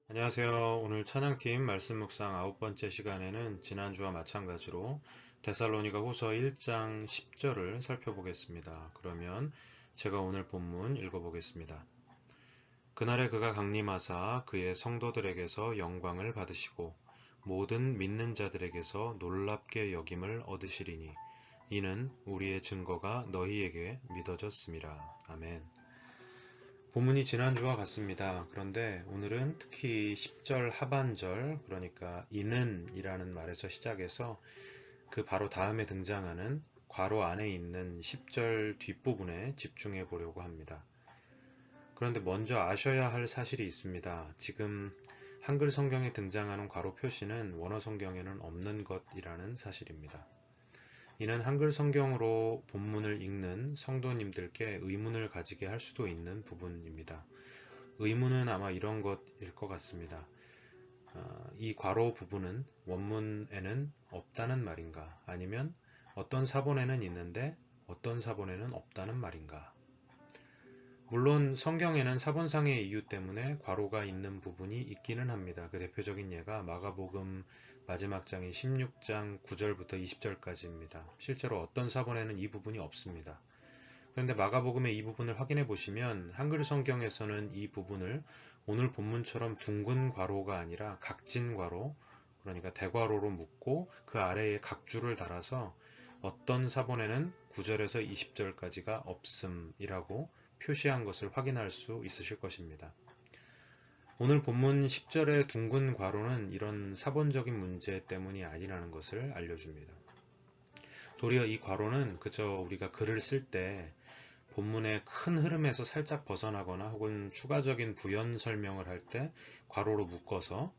안녕하세요. 오늘 찬양팀 말씀 묵상 9번째 시간에는 지난주와 마찬가지로 데살로니가 후서 1장 10절을 살펴보겠습니다. 그러면 제가 오늘 본문 읽어보겠습니다. 그날에 그가 강림하사 그의 성도들에게서 영광을 받으시고 모든 믿는 자들에게서 놀랍게 여김을 얻으시리니 이는 우리의 증거가 너희에게 믿어졌음이라. 아멘. 본문이 지난주와 같습니다. 그런데 오늘은 특히 10절 하반절, 그러니까 이는 이라는 말에서 시작해서 그 바로 다음에 등장하는 괄호 안에 있는 10절 뒷부분에 집중해 보려고 합니다. 그런데 먼저 아셔야 할 사실이 있습니다. 지금 한글 성경에 등장하는 괄호 표시는 원어 성경에는 없는 것이라는 사실입니다. 이는 한글 성경으로 본문을 읽는 성도님들께 의문을 가지게 할 수도 있는 부분입니다. 의문은 아마 이런 것일 것 같습니다. 이 괄호 부분은 원문에는 없다는 말인가? 아니면 어떤 사본에는 있는데 어떤 사본에는 없다는 말인가? 물론 성경에는 사본상의 이유 때문에 괄호가 있는 부분이 있기는 합니다. 그 대표적인 예가 마가복음 마지막 장인 16장 9절부터 20절까지입니다. 실제로 어떤 사본에는 이 부분이 없습니다. 그런데 마가복음의 이 부분을 확인해 보시면 한글 성경에서는 이 부분을 오늘 본문처럼 둥근 괄호가 아니라 각진 괄호, 그러니까 대괄호로 묶고 그 아래에 각줄을 달아서 어떤 사본에는 9절에서 20절까지가 없음이라고 표시한 것을 확인할 수 있으실 것입니다. 오늘 본문 10절의 둥근 괄호는 이런 사본적인 문제 때문이 아니라는 것을 알려줍니다. 도리어 이 괄호는 그저 우리가 글을 쓸 때 본문의 큰 흐름에서 살짝 벗어나거나 혹은 추가적인 부연 설명을 할 때 괄호로 묶어서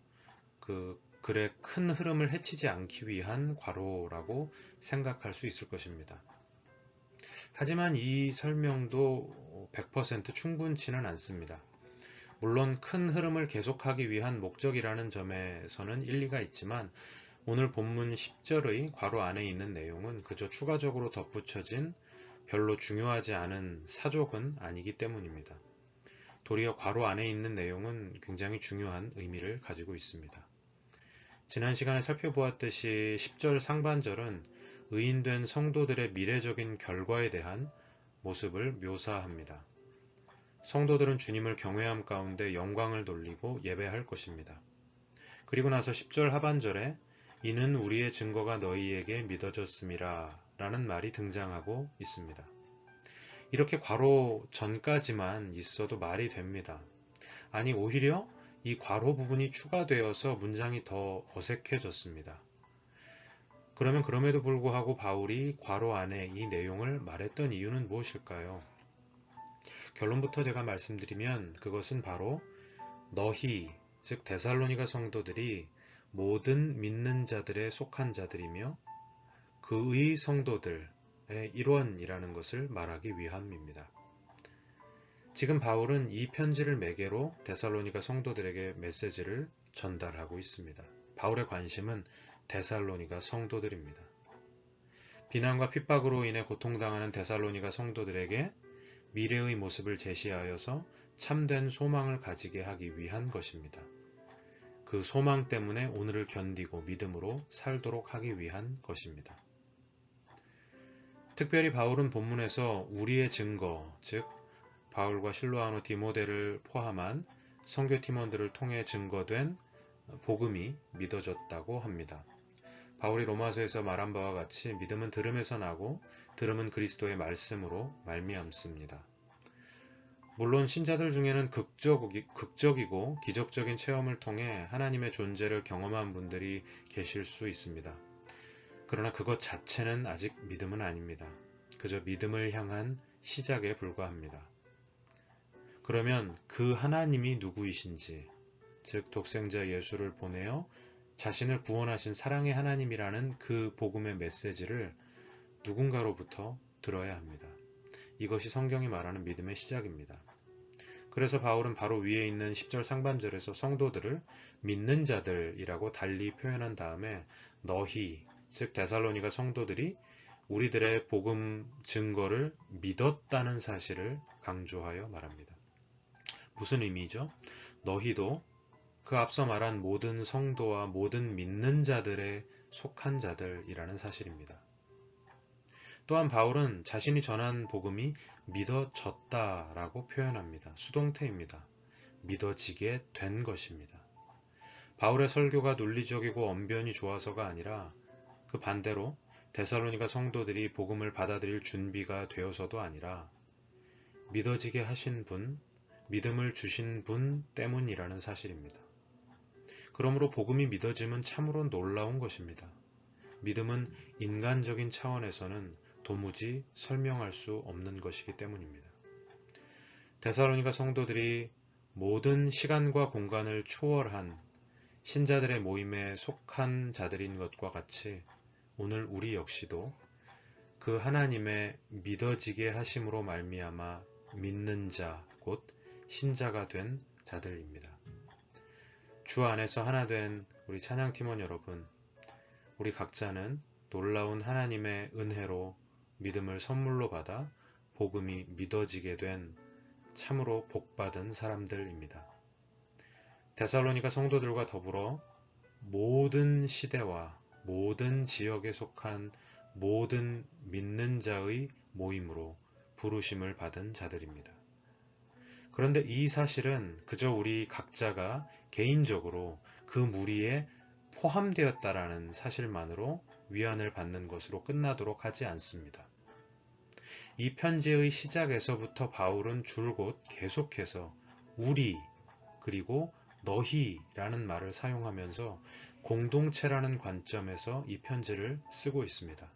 그 글의 큰 흐름을 해치지 않기 위한 괄호라고 생각할 수 있을 것입니다. 하지만 이 설명도 100% 충분치는 않습니다. 물론 큰 흐름을 계속하기 위한 목적이라는 점에서는 일리가 있지만 오늘 본문 10절의 괄호 안에 있는 내용은 그저 추가적으로 덧붙여진 별로 중요하지 않은 사족은 아니기 때문입니다. 도리어 괄호 안에 있는 내용은 굉장히 중요한 의미를 가지고 있습니다. 지난 시간에 살펴보았듯이 10절 상반절은 의인된 성도들의 미래적인 결과에 대한 모습을 묘사합니다. 성도들은 주님을 경외함 가운데 영광을 돌리고 예배할 것입니다. 그리고 나서 10절 하반절에 이는 우리의 증거가 너희에게 믿어졌음이라 라는 말이 등장하고 있습니다. 이렇게 괄호 전까지만 있어도 말이 됩니다. 아니 오히려 이 괄호 부분이 추가되어서 문장이 더 어색해졌습니다. 그러면 그럼에도 불구하고 바울이 괄호 안에 이 내용을 말했던 이유는 무엇일까요? 결론부터 제가 말씀드리면 그것은 바로 너희, 즉 데살로니가 성도들이 모든 믿는 자들에 속한 자들이며 그의 성도들의 일원이라는 것을 말하기 위함입니다. 지금 바울은 이 편지를 매개로 데살로니가 성도들에게 메시지를 전달하고 있습니다. 바울의 관심은 데살로니가 성도들입니다. 비난과 핍박으로 인해 고통당하는 데살로니가 성도들에게 미래의 모습을 제시하여서 참된 소망을 가지게 하기 위한 것입니다. 그 소망 때문에 오늘을 견디고 믿음으로 살도록 하기 위한 것입니다. 특별히 바울은 본문에서 우리의 증거, 즉 바울과 실로아노 디모데를 포함한 선교 팀원들을 통해 증거된 복음이 믿어졌다고 합니다. 바울이 로마서에서 말한 바와 같이 믿음은 들음에서 나고 들음은 그리스도의 말씀으로 말미암습니다. 물론 신자들 중에는 극적이고 기적적인 체험을 통해 하나님의 존재를 경험한 분들이 계실 수 있습니다. 그러나 그것 자체는 아직 믿음은 아닙니다. 그저 믿음을 향한 시작에 불과합니다. 그러면 그 하나님이 누구이신지, 즉 독생자 예수를 보내어 자신을 구원하신 사랑의 하나님이라는 그 복음의 메시지를 누군가로부터 들어야 합니다. 이것이 성경이 말하는 믿음의 시작입니다. 그래서 바울은 바로 위에 있는 10절 상반절에서 성도들을 믿는 자들이라고 달리 표현한 다음에 너희, 즉 데살로니가 성도들이 우리들의 복음 증거를 믿었다는 사실을 강조하여 말합니다. 무슨 의미죠? 너희도 그 앞서 말한 모든 성도와 모든 믿는 자들에 속한 자들이라는 사실입니다. 또한 바울은 자신이 전한 복음이 믿어졌다라고 표현합니다. 수동태입니다. 믿어지게 된 것입니다. 바울의 설교가 논리적이고 언변이 좋아서가 아니라 그 반대로 데살로니가 성도들이 복음을 받아들일 준비가 되어서도 아니라 믿어지게 하신 분, 믿음을 주신 분 때문이라는 사실입니다. 그러므로 복음이 믿어짐은 참으로 놀라운 것입니다. 믿음은 인간적인 차원에서는 도무지 설명할 수 없는 것이기 때문입니다. 데살로니가 성도들이 모든 시간과 공간을 초월한 신자들의 모임에 속한 자들인 것과 같이 오늘 우리 역시도 그 하나님의 믿어지게 하심으로 말미암아 믿는 자, 곧 신자가 된 자들입니다. 주 안에서 하나 된 우리 찬양팀원 여러분, 우리 각자는 놀라운 하나님의 은혜로 믿음을 선물로 받아 복음이 믿어지게 된 참으로 복받은 사람들입니다. 데살로니가 성도들과 더불어 모든 시대와 모든 지역에 속한 모든 믿는 자의 모임으로 부르심을 받은 자들입니다. 그런데 이 사실은 그저 우리 각자가 개인적으로 그 무리에 포함되었다라는 사실만으로 위안을 받는 것으로 끝나도록 하지 않습니다. 이 편지의 시작에서부터 바울은 줄곧 계속해서 우리 그리고 너희라는 말을 사용하면서 공동체라는 관점에서 이 편지를 쓰고 있습니다.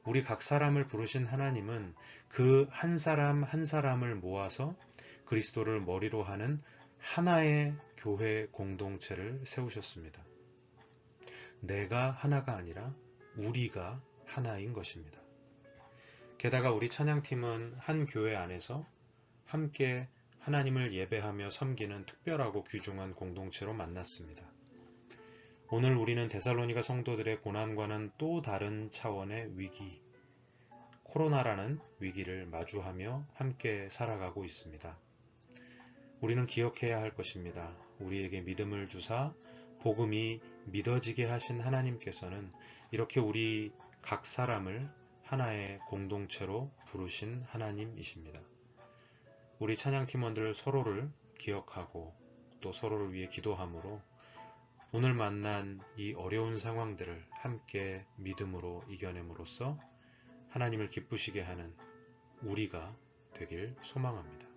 우리 각 사람을 부르신 하나님은 그 한 사람 한 사람을 모아서 그리스도를 머리로 하는 하나의 교회 공동체를 세우셨습니다. 내가 하나가 아니라 우리가 하나인 것입니다. 게다가 우리 찬양팀은 한 교회 안에서 함께 하나님을 예배하며 섬기는 특별하고 귀중한 공동체로 만났습니다. 오늘 우리는 데살로니가 성도들의 고난과는 또 다른 차원의 위기, 코로나라는 위기를 마주하며 함께 살아가고 있습니다. 우리는 기억해야 할 것입니다. 우리에게 믿음을 주사 복음이 믿어지게 하신 하나님께서는 이렇게 우리 각 사람을 하나의 공동체로 부르신 하나님이십니다. 우리 찬양팀원들 서로를 기억하고 또 서로를 위해 기도함으로 오늘 만난 이 어려운 상황들을 함께 믿음으로 이겨냄으로써 하나님을 기쁘시게 하는 우리가 되길 소망합니다.